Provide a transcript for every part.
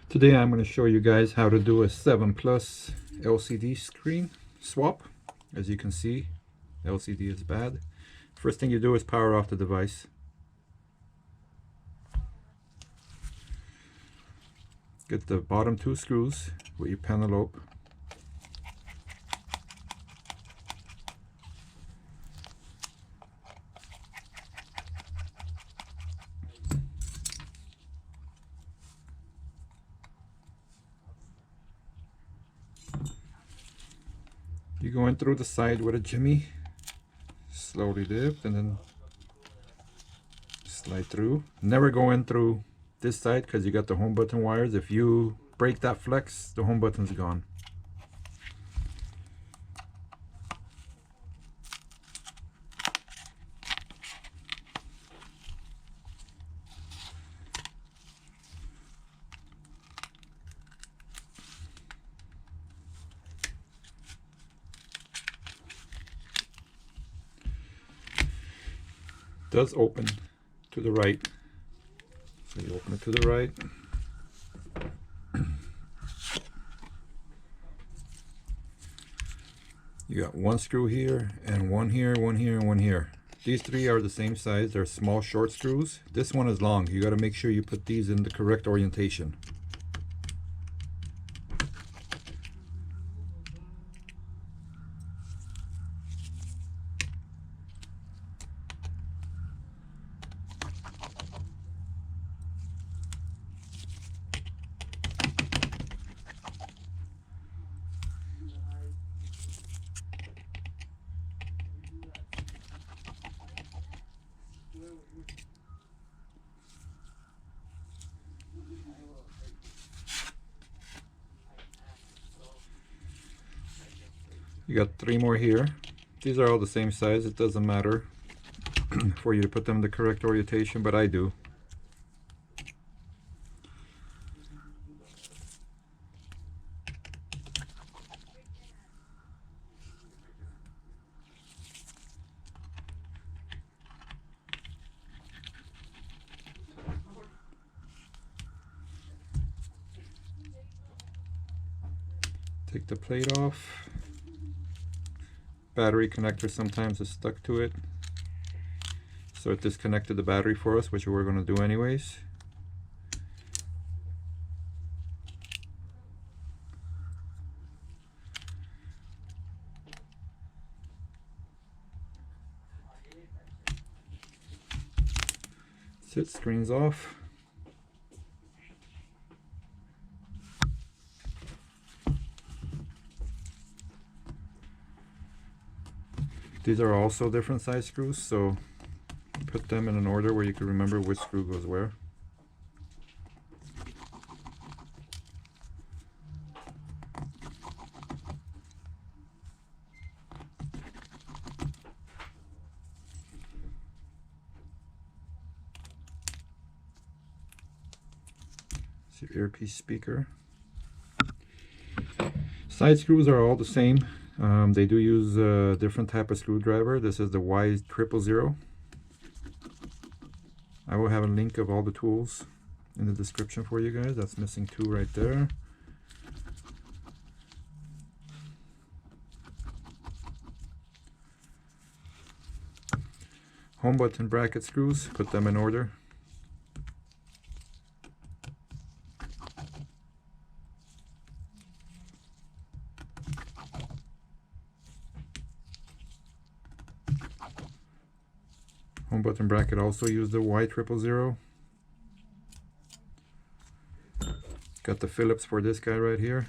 Today I'm going to show you guys how to do a 7 Plus LCD screen swap. As you can see, LCD is bad. First thing you do is power off the device. Get the bottom two screws with your Pentelobe. You go in through the side with a jimmy, slowly lift and then slide through. Never go in through this side because you got the home button wires. If you break that flex, the home button's gone. Does open to the right, so you open it to the right. You got one screw here and one here, one here, and one here. These three are the same size. They're small short screws. This one is long. You got to make sure you put these in the correct orientation. You got three more here. These are all the same size. It doesn't matter for you to put them in the correct orientation, but I do. Take the plate off. Battery connector sometimes is stuck to it, so it disconnected the battery for us, which we're going to do anyways. That's it, screen's off. These are also different size screws, so put them in an order where you can remember which screw goes where. It's your earpiece speaker. Side screws are all the same. They do use a different type of screwdriver. This is the Y000. I will have a link of all the tools in the description for you guys. That's missing two right there. Home button bracket screws, put them in order. Home button bracket also use the Y000. Got the Phillips for this guy right here.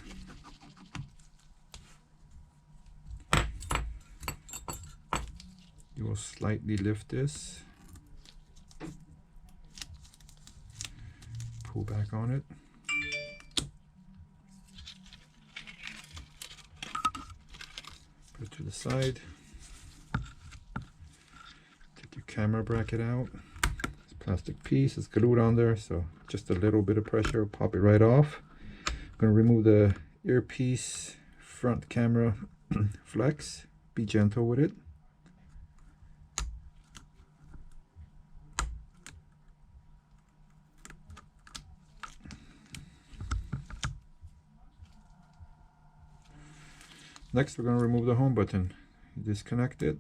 You will slightly lift this, pull back on it. Put it to the side. Camera bracket out. It's a plastic piece, it's glued on there, so just a little bit of pressure will pop it right off. I'm going to remove the earpiece front camera flex. Be gentle with it. Next, we're going to remove the home button. Disconnect it.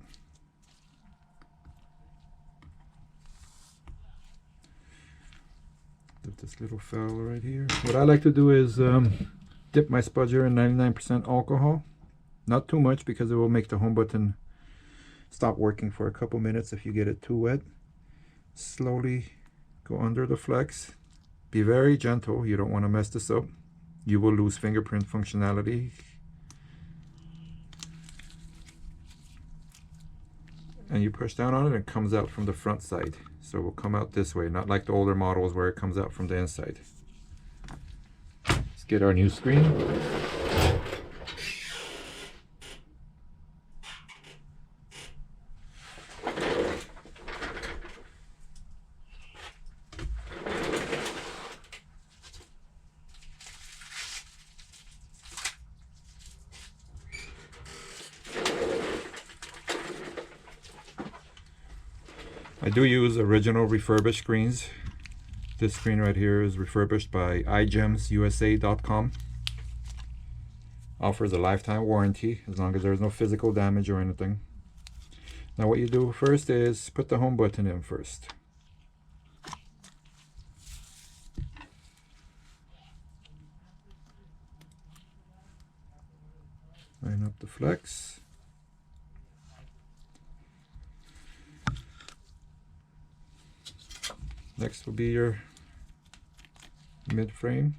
This little fell right here. What I like to do is dip my spudger in 99% alcohol. Not too much because it will make the home button stop working for a couple minutes if you get it too wet. Slowly go under the flex. Be very gentle. You don't want to mess this up. You will lose fingerprint functionality. And you push down on it and it comes out from the front side. So it will come out this way, not like the older models where it comes out from the inside. Let's get our new screen. I do use original refurbished screens. This screen right here is refurbished by iGemsusa.com. Offers a lifetime warranty as long as there's no physical damage or anything. Now what you do first is put the home button in first. Line up the flex. Next will be your mid frame.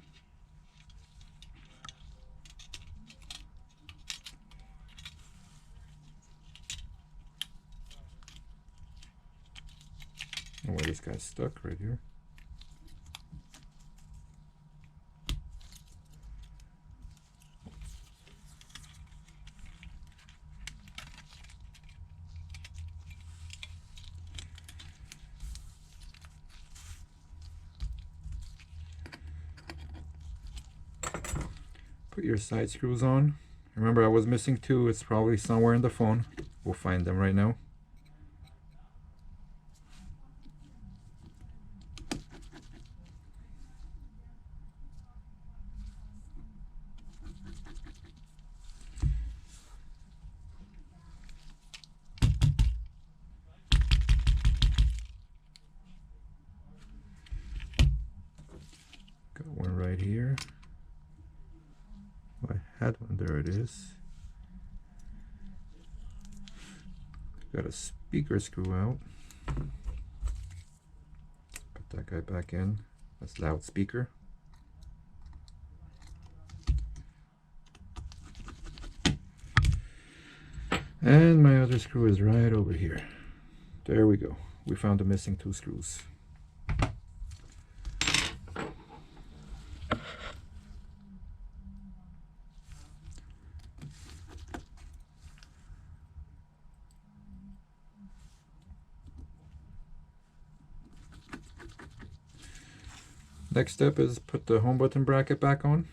Oh, where this guy's stuck right here. Put your side screws on. Remember, I was missing two. It's probably somewhere in the phone. We'll find them right now. Got one right here. I had one, there it is. Got a speaker screw out. Put that guy back in. That's loudspeaker. And my other screw is right over here. There we go. We found the missing two screws. Next step is put the home button bracket back on.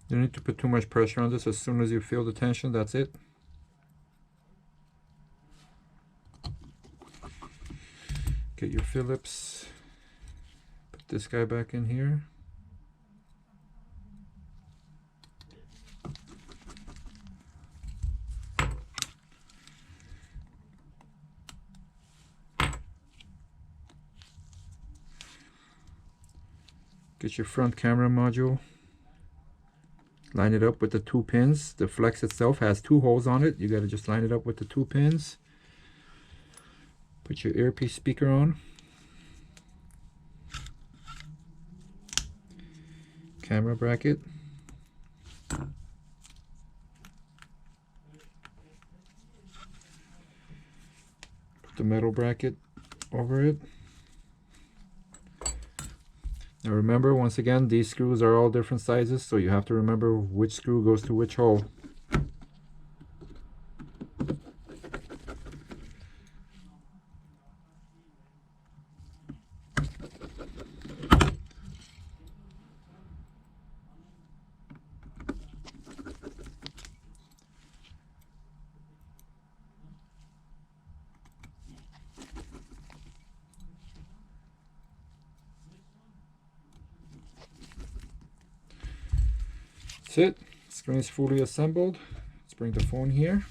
You don't need to put too much pressure on this. As soon as you feel the tension, that's it. Get your Phillips. Put this guy back in here. Get your front camera module. Line it up with the two pins. The flex itself has two holes on it. You got to just line it up with the two pins. Put your earpiece speaker on. Camera bracket. Put the metal bracket over it. Now remember, once again, these screws are all different sizes, so you have to remember which screw goes to which hole. that's it. Screen is fully assembled. Let's bring the phone here.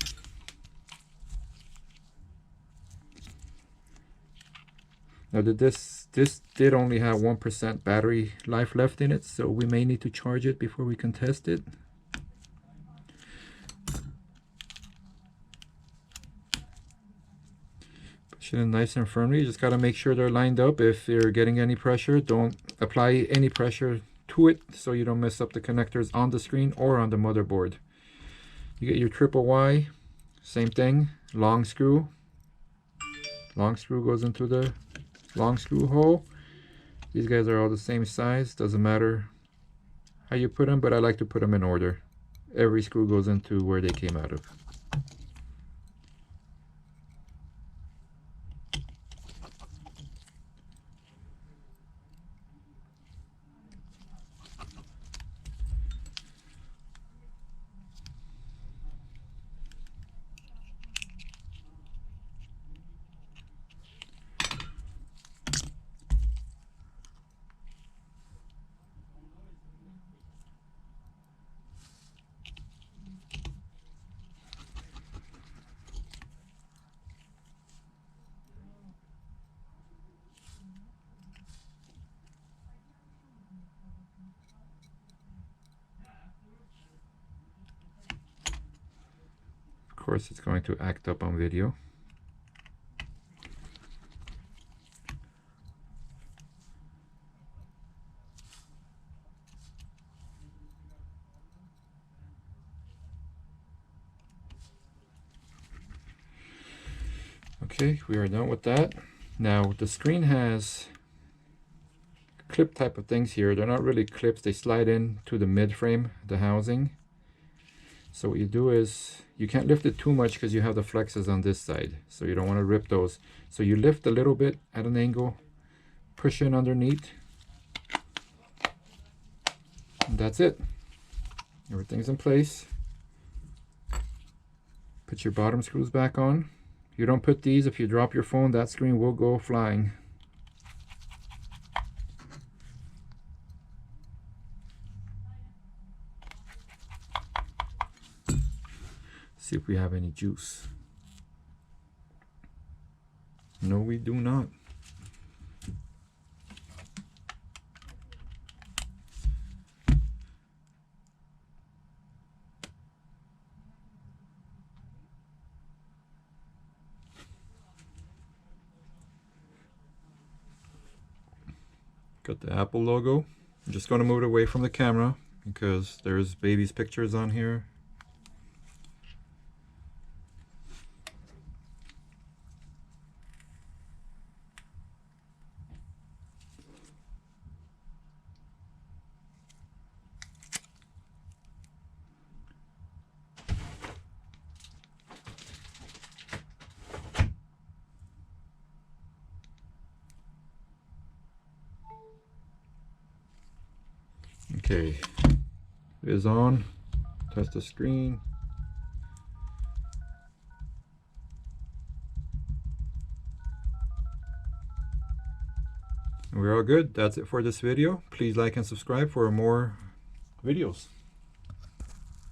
Now this did only have 1% battery life left in it, so we may need to charge it before we can test it. Push it in nice and firmly. You just got to make sure they're lined up. If you're getting any pressure, don't apply any pressure to it so you don't mess up the connectors on the screen or on the motherboard. You get your triple Y, same thing, long screw. Long screw goes into the long screw hole. These guys are all the same size, doesn't matter how you put them, but I like to put them in order. Every screw goes into where they came out of. Of course, it's going to act up on video. Okay, we are done with that. Now the screen has clip type of things here. They're not really clips, they slide in to the mid frame, the housing. So what you do is, you can't lift it too much because you have the flexes on this side, so you don't want to rip those. So you lift a little bit at an angle, push in underneath, and that's it. Everything's in place. Put your bottom screws back on. If you don't put these, if you drop your phone, that screen will go flying. See if we have any juice. No, we do not. Got the Apple logo. I'm just going to move it away from the camera because there's baby's pictures on here. Okay, it is on. Test the screen. And we're all good. That's it for this video. Please like and subscribe for more videos.